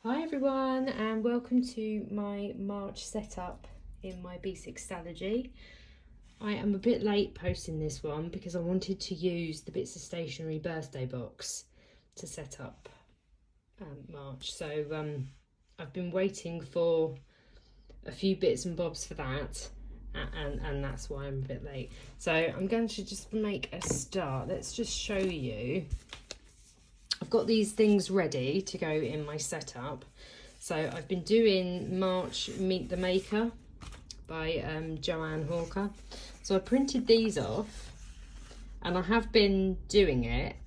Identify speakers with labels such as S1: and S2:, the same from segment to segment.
S1: Hi everyone, and welcome to my March setup in my B6 Stalogy. I am a bit late posting this one because I wanted to use the Bits of Stationery birthday box to set up March. So I've been waiting for a few bits and bobs for that, and that's why I'm a bit late. So I'm going to just make a start. Let's just show you. I've got these things ready to go in my setup. So I've been doing March Meet the Maker by Joanne Hawker. So I printed these off and I have been doing it,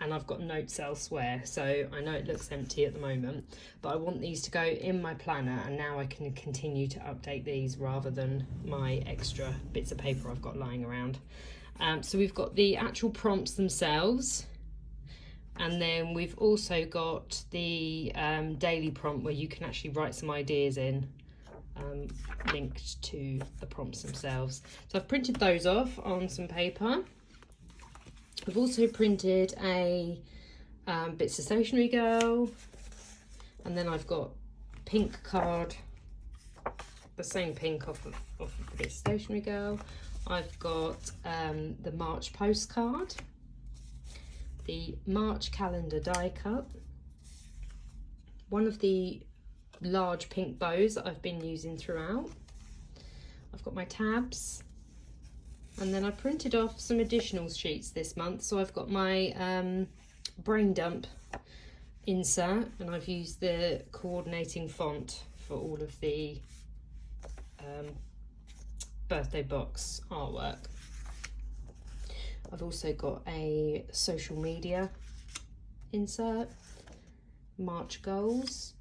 S1: and I've got notes elsewhere, so I know it looks empty at the moment, but I want these to go in my planner, and now I can continue to update these rather than my extra bits of paper I've got lying around. So we've got the actual prompts themselves. And then we've also got the daily prompt where you can actually write some ideas in, linked to the prompts themselves. So I've printed those off on some paper. I've also printed a Bits of Stationery girl, and then I've got pink card, the same pink off of the Bits of Stationery girl. I've got the March postcard, the March calendar die cut, one of the large pink bows that I've been using throughout. I've got my tabs, and then I printed off some additional sheets this month. So I've got my brain dump insert, and I've used the coordinating font for all of the birthday box artwork. I've also got a social media insert, March goals,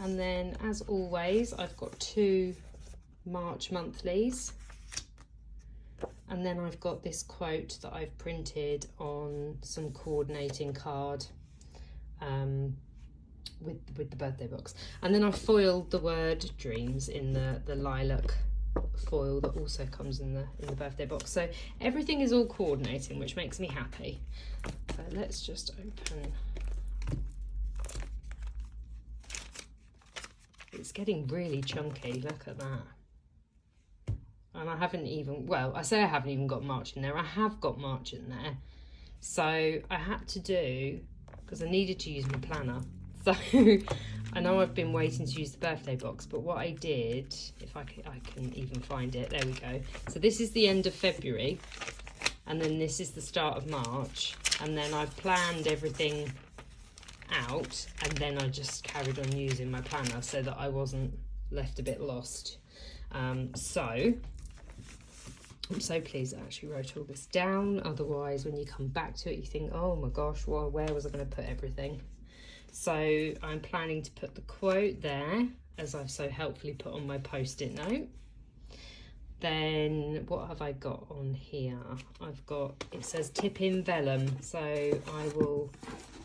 S1: and then as always I've got two March monthlies, and then I've got this quote that I've printed on some coordinating card with the birthday box, and then I've foiled the word dreams in the lilac foil that also comes in the birthday box. So everything is all coordinating, which makes me happy. So let's just open. It's getting really chunky, look at that. And I haven't even, well, I say I haven't even got March in there. I have got March in there. So I had to do, because I needed to use my planner. So I know I've been waiting to use the birthday box, but what I did, if I can even find it, there we go. So this is the end of February, and then this is the start of March, and then I've planned everything out, and then I just carried on using my planner so that I wasn't left a bit lost. So I'm so pleased I actually wrote all this down. Otherwise, when you come back to it, you think, oh my gosh, well, where was I going to put everything? So I'm planning to put the quote there, as I've so helpfully put on my post-it note. Then what have I got on here? I've got, it says tip in vellum, so I will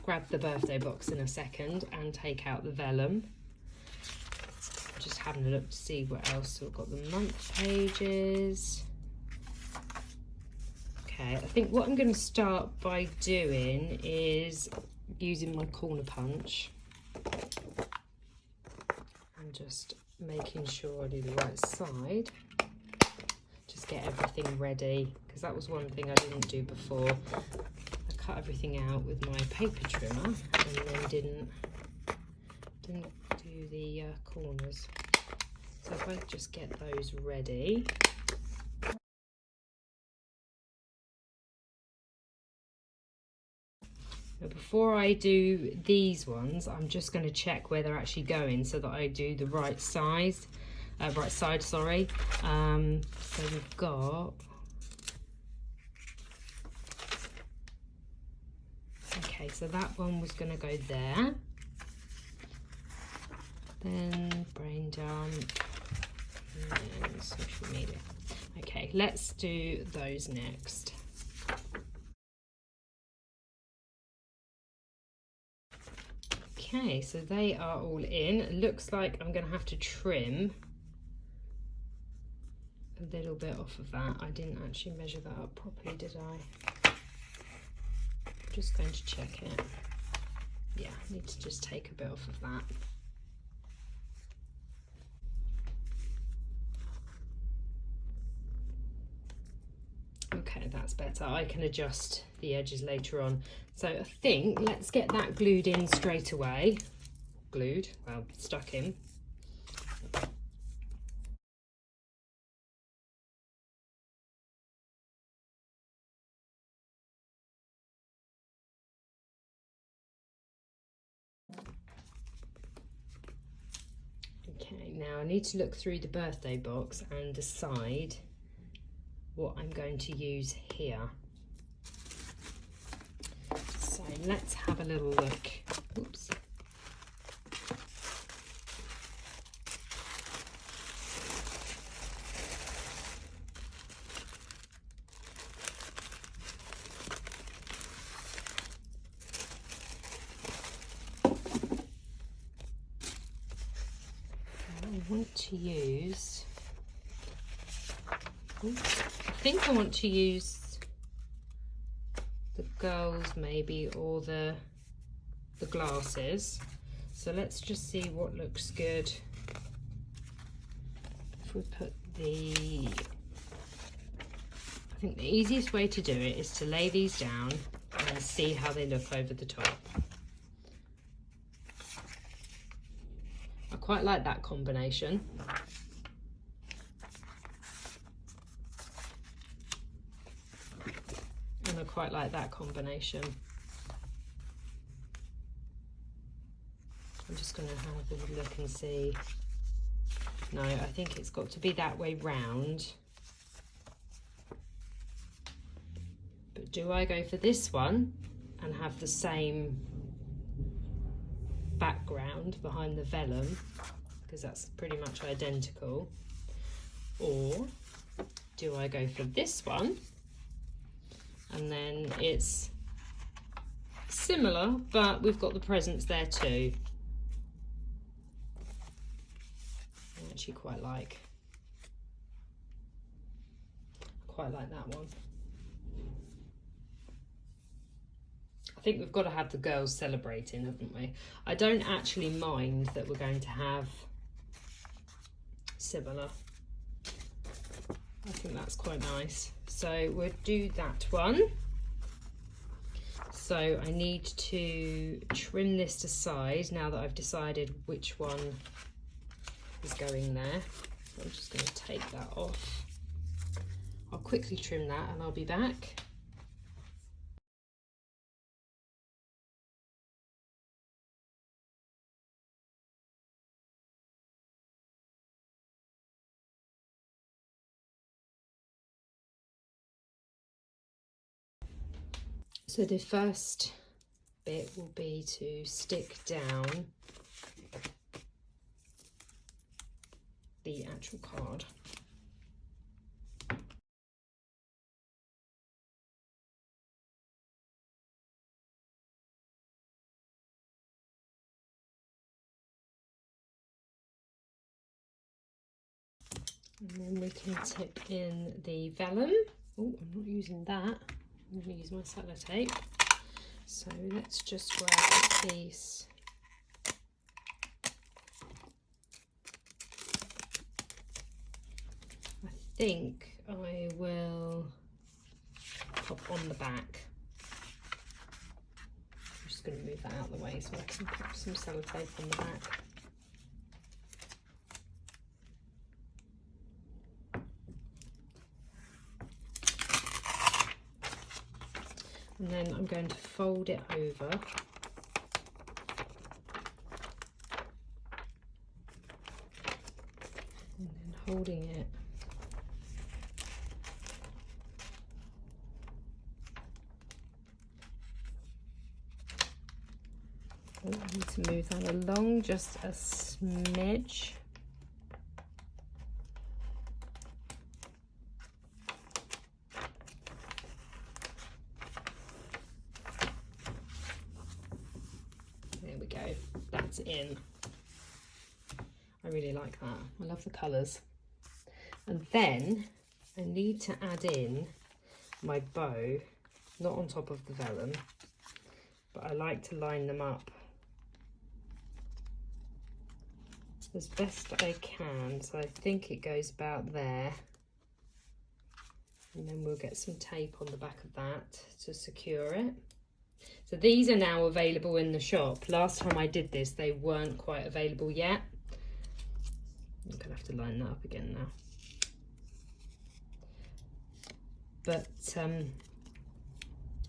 S1: grab the birthday box in a second and take out the vellum. Just having a look to see what else. So I've got the month pages. Okay, I think what I'm going to start by doing is using my corner punch and just making sure I do the right side. Just get everything ready, because that was one thing I didn't do before. I cut everything out with my paper trimmer and then didn't do the corners. So if I just get those ready. Before I do these ones, I'm just going to check where they're actually going so that I do the right size, right side, sorry. So we've got, okay, so that one was going to go there. Then brain dump, and then social media. Okay, let's do those next. Okay, so they are all in. It looks like I'm going to have to trim a little bit off of that. I didn't actually measure that up properly, did I? I'm just going to check it. Yeah, I need to just take a bit off of that. Okay, that's better. I can adjust the edges later on. So I think let's get that glued in straight away. Glued, well, stuck in. Okay, now I need to look through the birthday box and decide what I'm going to use here. So let's have a little look. Oops. I want to use, I think I want to use the girls maybe, or the glasses. So let's just see what looks good. If we put the, I think the easiest way to do it is to lay these down and see how they look over the top. I quite like that combination. And I quite like that combination. I'm just going to have a look and see. No, I think it's got to be that way round. But do I go for this one and have the same background behind the vellum, because that's pretty much identical, or do I go for this one and then it's similar but we've got the presents there too? I actually quite like that one. I think we've got to have the girls celebrating, haven't we? I don't actually mind that we're going to have similar. I think that's quite nice. So we'll do that one. So I need to trim this to size now that I've decided which one is going there. So I'm just going to take that off. I'll quickly trim that and I'll be back. So the first bit will be to stick down the actual card. And then we can tip in the vellum. Oh, I'm not using that. I'm going to use my sellotape. So let's just grab a piece. I think I will pop on the back. I'm just going to move that out of the way so I can pop some sellotape on the back. And then I'm going to fold it over. And then holding it. Oh, I need to move that along just a smidge. In. I really like that. I love the colours. And then I need to add in my bow, not on top of the vellum, but I like to line them up as best I can. So I think it goes about there. And then we'll get some tape on the back of that to secure it. So these are now available in the shop. Last time I did this, they weren't quite available yet. I'm gonna have to line that up again now. But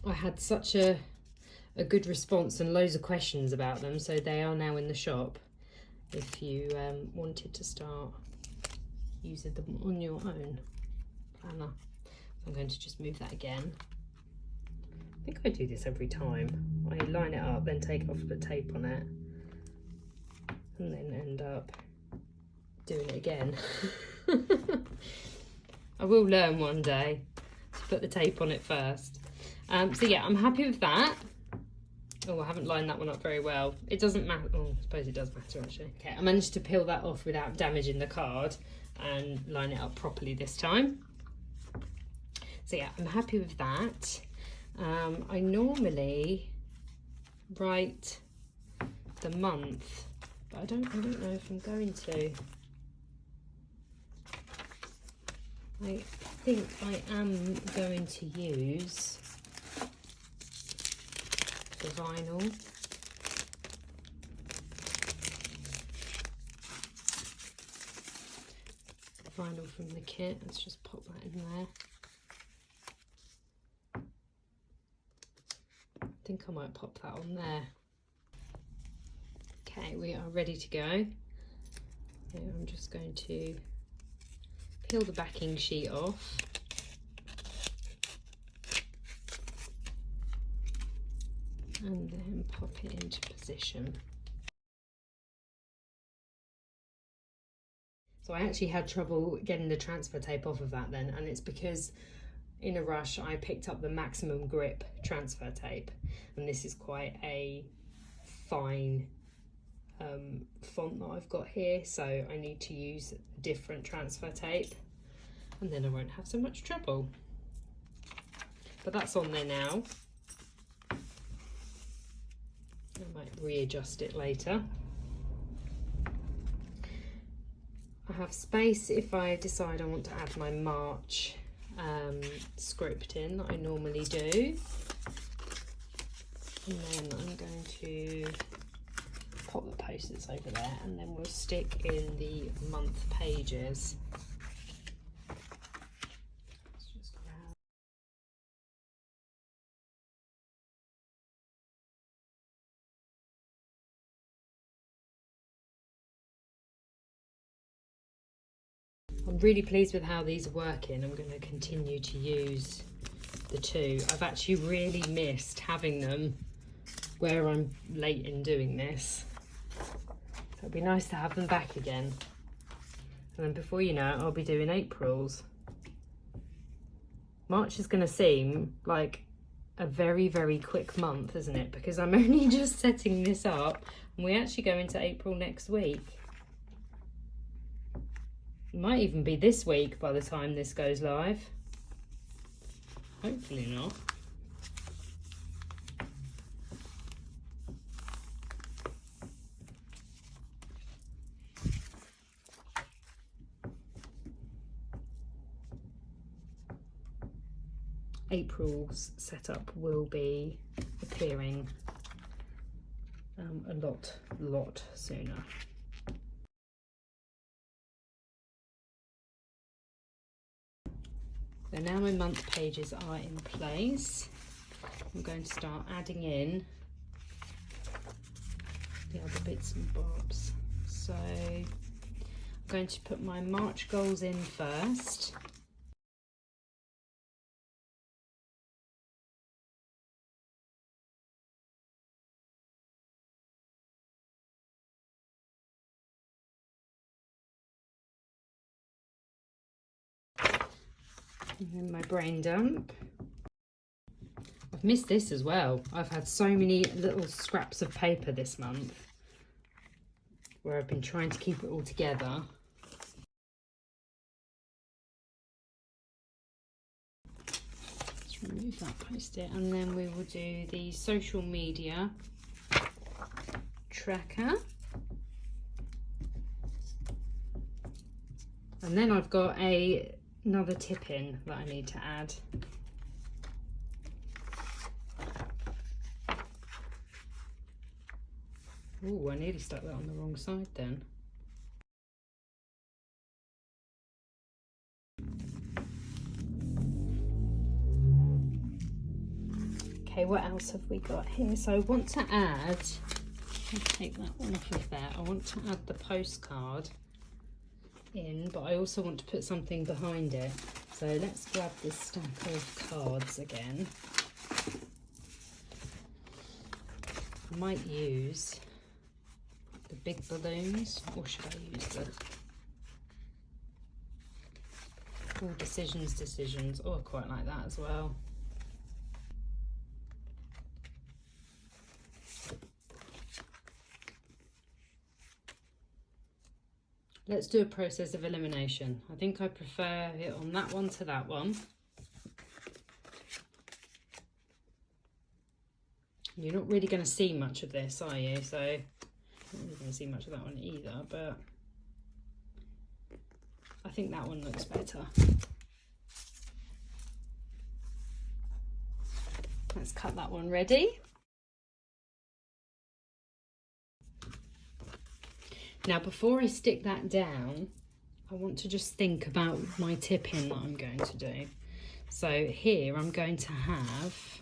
S1: I had such a good response and loads of questions about them, so they are now in the shop if you wanted to start using them on your own planner. I'm going to just move that again. I think I do this every time. I line it up, then take off the tape on it, and then end up doing it again. I will learn one day to put the tape on it first. So yeah, I'm happy with that. Oh, I haven't lined that one up very well. It doesn't matter. Oh, I suppose it does matter actually. Okay, I managed to peel that off without damaging the card and line it up properly this time. So yeah, I'm happy with that. I normally write the month, but I don't know if I'm going to. I think I am going to use the vinyl. Vinyl from the kit. Let's just pop that in there. I think I might pop that on there. Okay, we are ready to go. So I'm just going to peel the backing sheet off. And then pop it into position. So I actually had trouble getting the transfer tape off of that then, and it's because in a rush I picked up the maximum grip transfer tape, and this is quite a fine font that I've got here, so I need to use different transfer tape, and then I won't have so much trouble. But that's on there now. I might readjust it later. I have space if I decide I want to add my March script in that I normally do. And then I'm going to pop the post-its over there, and then we'll stick in the month pages. I'm really pleased with how these are working. I'm going to continue to use the two. I've actually really missed having them where I'm late in doing this. So it'd be nice to have them back again. And then before you know it, I'll be doing April's. March is going to seem like a very, very quick month, isn't it? Because I'm only just setting this up and we actually go into April next week. It might even be this week by the time this goes live. Hopefully not. April's setup will be appearing a lot sooner. So now my month pages are in place. I'm going to start adding in the other bits and bobs. So I'm going to put my March goals in first. And then my brain dump. I've missed this as well. I've had so many little scraps of paper this month where I've been trying to keep it all together. Let's remove that post-it, and then we will do the social media tracker. And then I've got another tip in that I need to add. Oh, I nearly stuck that on the wrong side then. Okay, what else have we got here? So I want to add, I'll take that one off of there. I want to add the postcard in, but I also want to put something behind it. So let's grab this stack of cards again. I might use the big balloons, or should I use the all decisions? Oh, I quite like that as well. Let's do a process of elimination. I think I prefer it on that one to that one. You're not really going to see much of this, are you? So you're not really going to see much of that one either, but I think that one looks better. Let's cut that one ready. Now, before I stick that down, I want to just think about my tip-in that I'm going to do. So here I'm going to have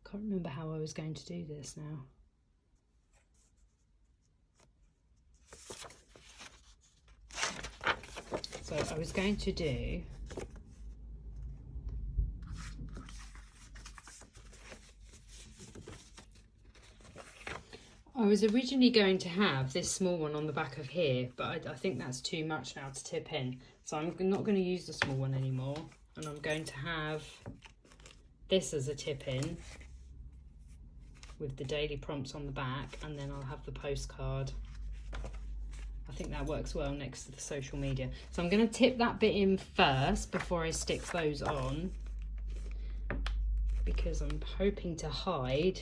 S1: can't remember how I was going to do this now. So I was going to do I was originally going to have this small one on the back of here, but I think that's too much now to tip in. So I'm not going to use the small one anymore, and I'm going to have this as a tip in with the daily prompts on the back, and then I'll have the postcard. I think that works well next to the social media. So I'm going to tip that bit in first before I stick those on, because I'm hoping to hide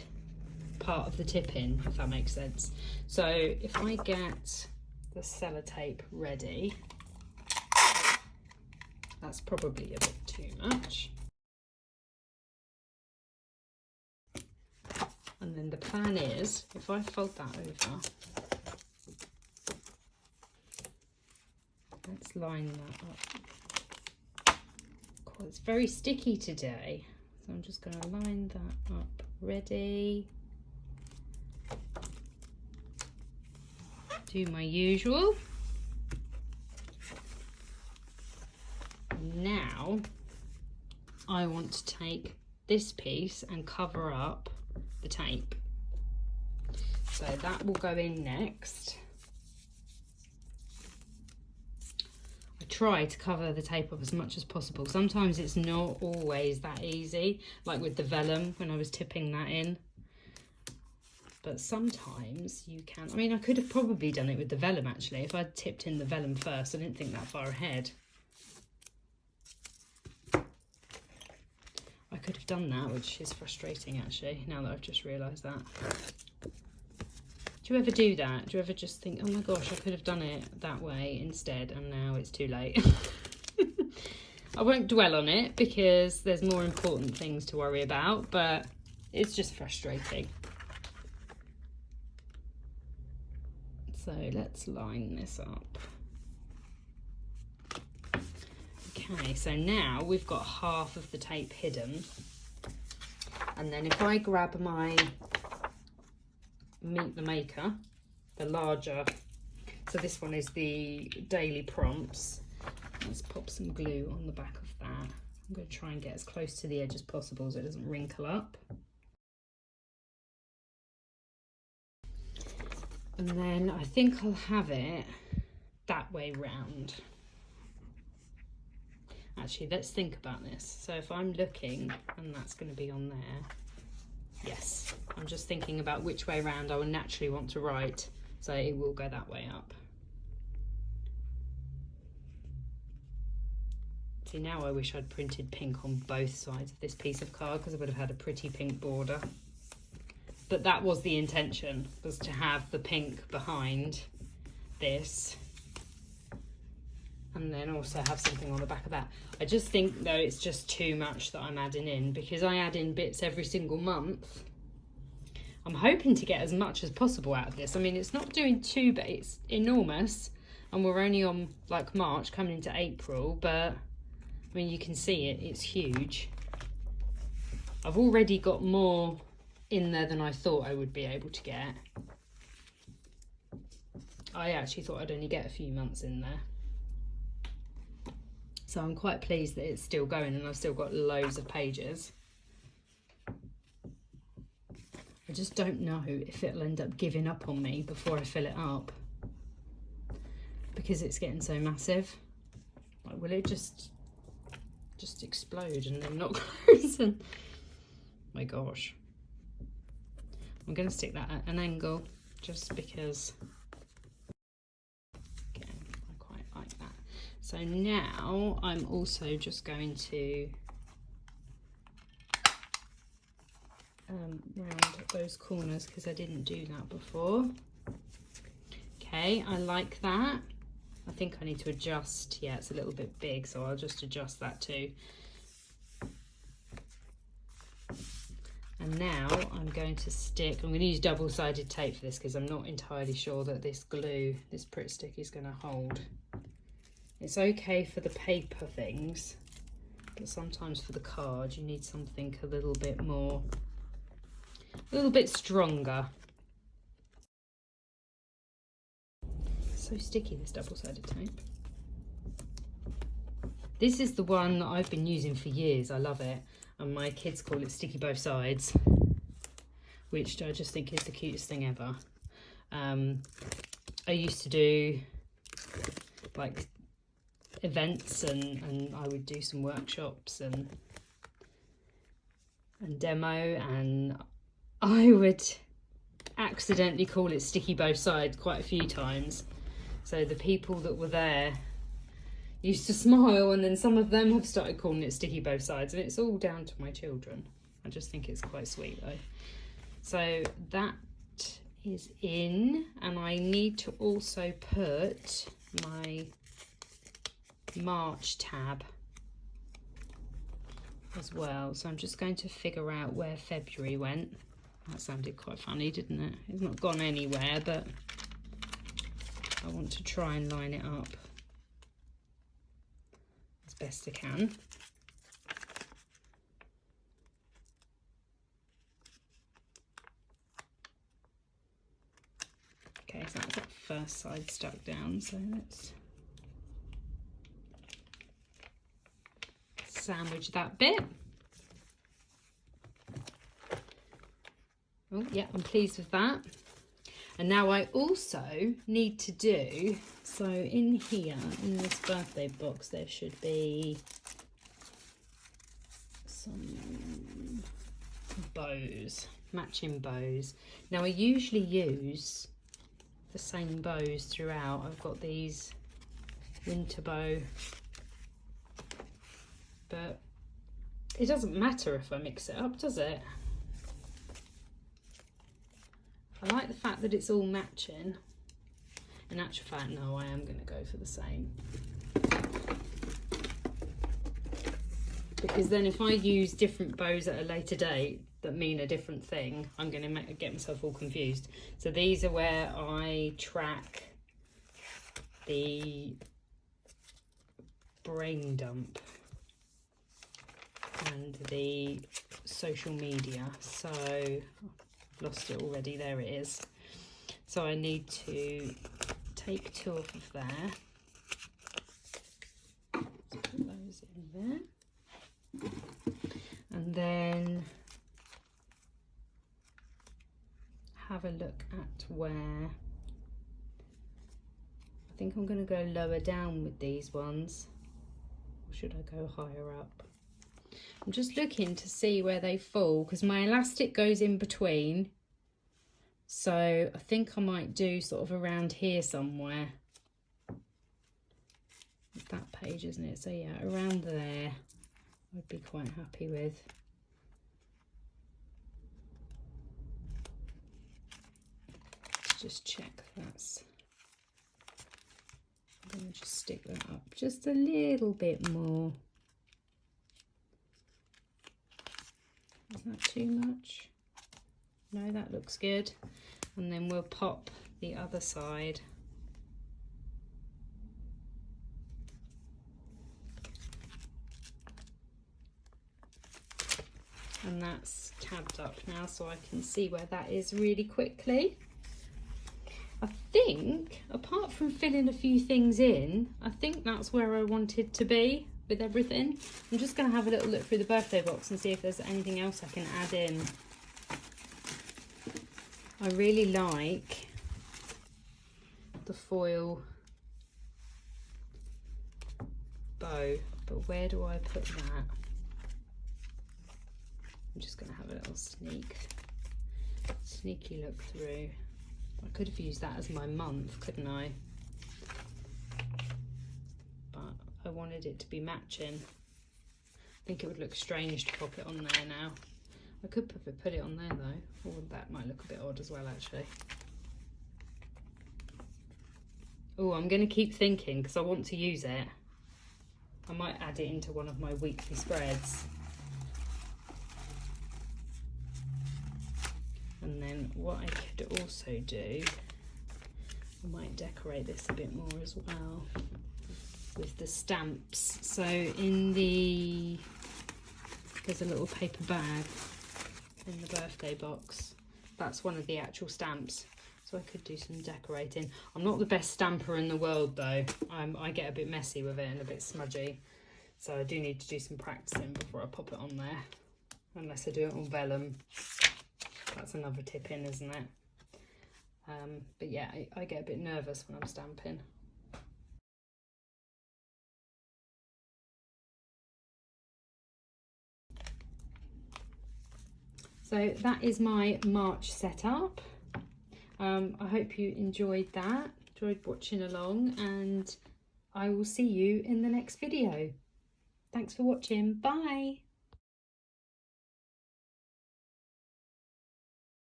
S1: part of the tip in, if that makes sense. So if I get the sellotape ready, that's probably a bit too much. And then the plan is, if I fold that over, let's line that up. God, it's very sticky today, so I'm just going to line that up ready. Do my usual. Now I want to take this piece and cover up the tape. So that will go in next. I try to cover the tape up as much as possible. Sometimes it's not always that easy, like with the vellum when I was tipping that in. But sometimes you can. I mean, I could have probably done it with the vellum actually. If I'd tipped in the vellum first, I didn't think that far ahead. I could have done that, which is frustrating actually, now that I've just realised that. Do you ever do that? Do you ever just think, oh my gosh, I could have done it that way instead, and now it's too late? I won't dwell on it because there's more important things to worry about, but it's just frustrating. So let's line this up. Okay, so now we've got half of the tape hidden. And then if I grab my Meet the Maker, the larger, so this one is the daily prompts. Let's pop some glue on the back of that. I'm going to try and get as close to the edge as possible so it doesn't wrinkle up. And then I think I'll have it that way round. Actually, let's think about this. So if I'm looking, and that's going to be on there. Yes, I'm just thinking about which way round I will naturally want to write. So it will go that way up. See, now I wish I'd printed pink on both sides of this piece of card because I would have had a pretty pink border. but that was the intention, was to have the pink behind this and then also have something on the back of that. I just think though it's just too much that I'm adding in, because I add in bits every single month. I'm hoping to get as much as possible out of this. I mean, it's not doing too bad, it's enormous, and we're only on like March coming into April, but I mean, you can see it, it's huge. I've already got more in there than I thought I would be able to get. I actually thought I'd only get a few months in there. So I'm quite pleased that it's still going and I've still got loads of pages. I just don't know if it'll end up giving up on me before I fill it up, because it's getting so massive. Like, will it just explode and then not close? And my gosh, I'm going to stick that at an angle just because, again, I quite like that. So now I'm also just going to round those corners, because I didn't do that before. Okay, I like that. I think I need to adjust. Yeah, it's a little bit big, so I'll just adjust that too. And now I'm going to use double-sided tape for this, because I'm not entirely sure that this glue, this Pritt stick, is going to hold. It's okay for the paper things, but sometimes for the card you need something a little bit more, a little bit stronger. So sticky, this double-sided tape. This is the one that I've been using for years. I love it, and my kids call it sticky both sides, which I just think is the cutest thing ever. I used to do like events and I would do some workshops and demo, and I would accidentally call it sticky both sides quite a few times. So the people that were there used to smile, and then some of them have started calling it sticky both sides, and it's all down to my children. I just think it's quite sweet though. So that is in, and I need to also put my March tab as well. So I'm just going to figure out where February went. That sounded quite funny, didn't it? It's not gone anywhere, but I want to try and line it up as best I can. Okay, so that's that first side stuck down, so let's sandwich that bit. Oh yeah, I'm pleased with that. And now I also need to do, so in here, in this birthday box, there should be some bows, matching bows. Now I usually use the same bows throughout. I've got these winter bow, but it doesn't matter if I mix it up, does it? I like the fact that it's all matching. In actual fact, no, I am going to go for the same. Because then if I use different bows at a later date that mean a different thing, I'm going to get myself all confused. So these are where I track the brain dump and the social media. So lost it already, there it is. So I need to take two off of there, let's put those in there, and then have a look at where, I think I'm going to go lower down with these ones, or should I go higher up? I'm just looking to see where they fall, because my elastic goes in between. So I think I might do sort of around here somewhere. It's that page, isn't it? So yeah, around there I'd be quite happy with. just check that's, I'm going to just stick that up just a little bit more. Is that too much? No, that looks good. And then we'll pop the other side. And that's tabbed up now, so I can see where that is really quickly. I think, apart from filling a few things in, I think that's where I wanted to be with everything. I'm just going to have a little look through the birthday box and see if there's anything else I can add in. I really like the foil bow, but where do I put that? I'm just going to have a little sneaky look through. I could have used that as my month, couldn't I? But I wanted it to be matching. I think it would look strange to pop it on there now. I could put it on there though, or that might look a bit odd as well actually. Oh, I'm going to keep thinking because I want to use it. I might add it into one of my weekly spreads. And then what I could also do, I might decorate this a bit more as well with the stamps. So there's a little paper bag in the birthday box. That's one of the actual stamps. So I could do some decorating. I'm not the best stamper in the world though. I get a bit messy with it and a bit smudgy. So I do need to do some practicing before I pop it on there. Unless I do it on vellum. That's another tip in, isn't it? But yeah, I get a bit nervous when I'm stamping. So that is my March setup. I hope you enjoyed that, enjoyed watching along, and I will see you in the next video. Thanks for watching. Bye.